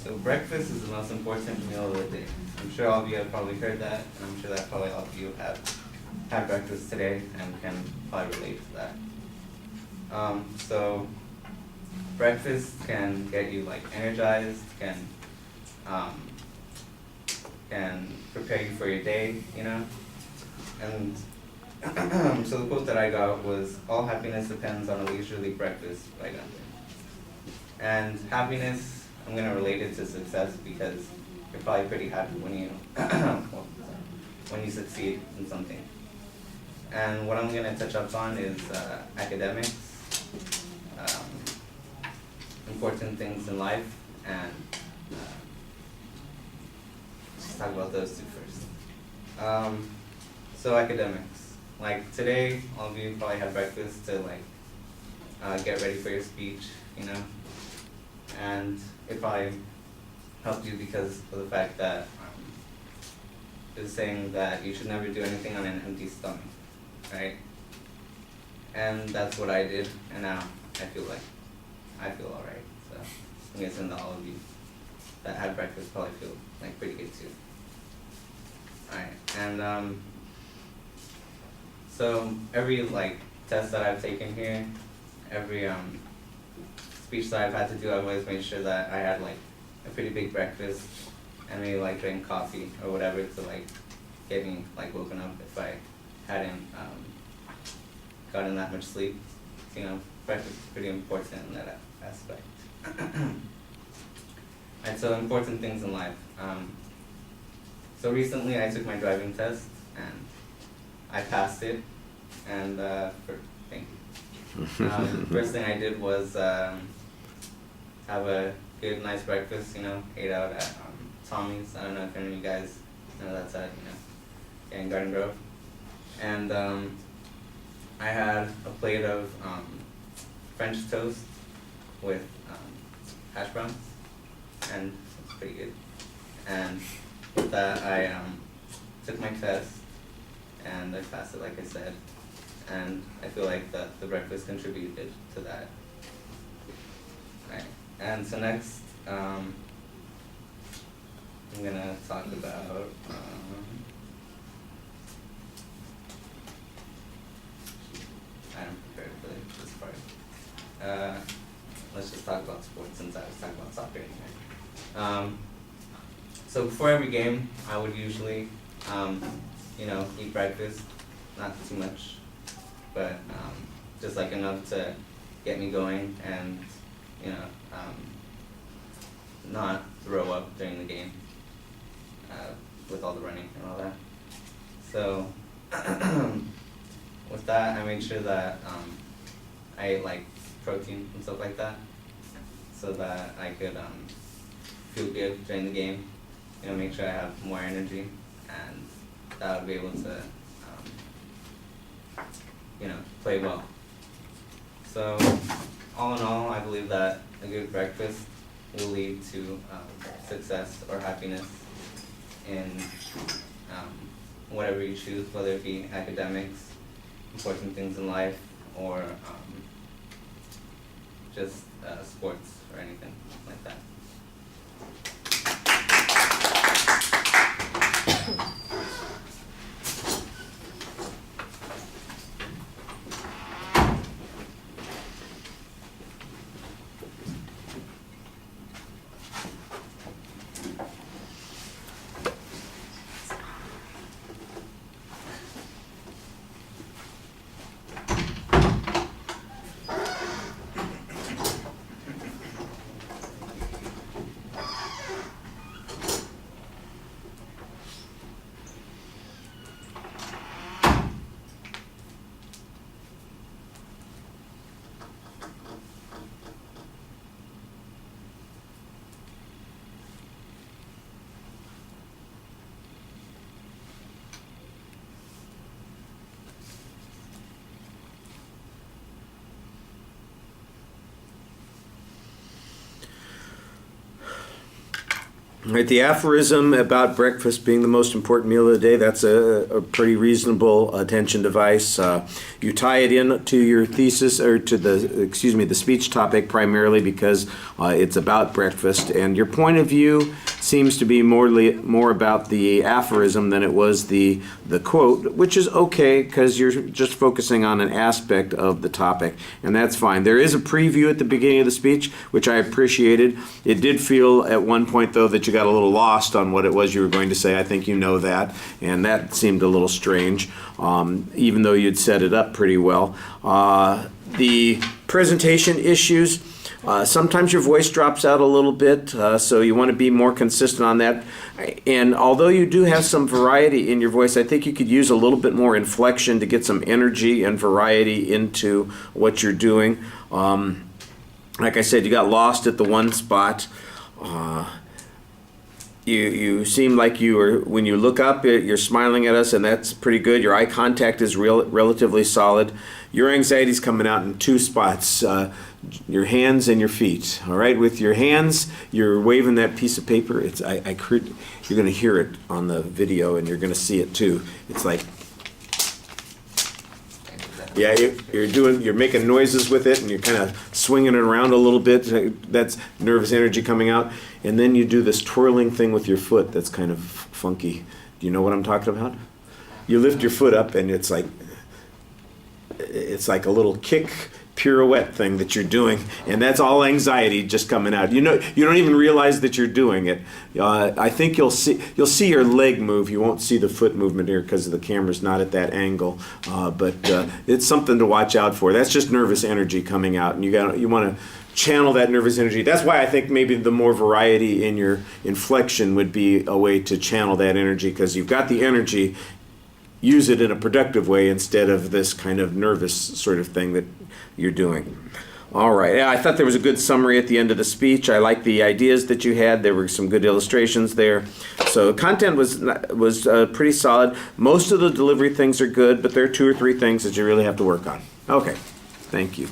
So breakfast is the most important meal of the day. I'm sure all of you have probably heard that, and I'm sure that probably all of you have had breakfast today and can probably relate to that. So breakfast can get you like energized, um, can prepare you for your day, you know? And so the quote that I got was, "All happiness depends on a leisurely breakfast" by Gunther. And happiness, I'm going to relate it to success because you're probably pretty happy when you when you succeed in something. And what I'm going to touch up on is academics, important things in life, and let's talk about those two first. So academics, like today, all of you probably had breakfast to like get ready for your speech, you know, and it probably helped you because of the fact that it's saying that you should never do anything on an empty stomach, right? And that's what I did, and now I feel alright. So I'm guessing that all of you that had breakfast probably feel like pretty good too. Alright, and so every like test that I've taken here, every speech that I've had to do, I've always made sure that I had like a pretty big breakfast and maybe like drink coffee or whatever to like get me like woken up if I hadn't gotten that much sleep. So, you know, breakfast is pretty important in that aspect. And so important things in life. So recently I took my driving test and I passed it, and thank you. First thing I did was have a good, nice breakfast, you know, ate out at Tommy's. I don't know if any of you guys know that's at, you know, in Garden Grove. And I had a plate of French toast with hash browns, and it's pretty good. And with that, I took my test, and I passed it, like I said. And I feel like the breakfast contributed to that. Right. And so next, I'm gonna talk about I'm prepared for this part. Let's just talk about sports since I was talking about soccer anyway. So before every game, I would usually, you know, eat breakfast, not too much, but just like enough to get me going and, you know, not throw up during the game with all the running and all that. So with that, I made sure that I ate like protein and stuff like that, so that I could feel good during the game. You know, make sure I have more energy, and that I would be able to, you know, play well. So all in all, I believe that a good breakfast will lead to success or happiness in whatever you choose, whether it be academics, important things in life, or just sports or anything like that. Right, the aphorism about breakfast being the most important meal of the day, that's a pretty reasonable attention device. You tie it in to your thesis, or to the speech topic primarily because it's about breakfast, and your point of view seems to be more about the aphorism than it was the quote, which is okay because you're just focusing on an aspect of the topic, and that's fine. There is a preview at the beginning of the speech, which I appreciated. It did feel at one point, though, that you got a little lost on what it was you were going to say. I think you know that, and that seemed a little strange, even though you'd set it up pretty well. The presentation issues, sometimes your voice drops out a little bit, so you want to be more consistent on that. And although you do have some variety in your voice, I think you could use a little bit more inflection to get some energy and variety into what you're doing. Like I said, you got lost at the one spot. You seem like you are, when you look up, you're smiling at us, and that's pretty good. Your eye contact is relatively solid. Your anxiety's coming out in two spots, your hands and your feet. All right, with your hands, you're waving that piece of paper. You're going to hear it on the video, and you're going to see it too. It's like, yeah, you're making noises with it, and you're kind of swinging it around a little bit. That's nervous energy coming out. And then you do this twirling thing with your foot that's kind of funky. Do you know what I'm talking about? You lift your foot up, and it's like a little kick pirouette thing that you're doing, and that's all anxiety just coming out. You know, you don't even realize that you're doing it. I think you'll see your leg move. You won't see the foot movement here because the camera's not at that angle. But it's something to watch out for. That's just nervous energy coming out, and you want to channel that nervous energy. That's why I think maybe the more variety in your inflection would be a way to channel that energy, because you've got the energy. Use it in a productive way instead of this kind of nervous sort of thing that you're doing. All right. Yeah, I thought there was a good summary at the end of the speech. I like the ideas that you had. There were some good illustrations there. So content was pretty solid. Most of the delivery things are good, but there are 2 or 3 things that you really have to work on. Okay. Thank you.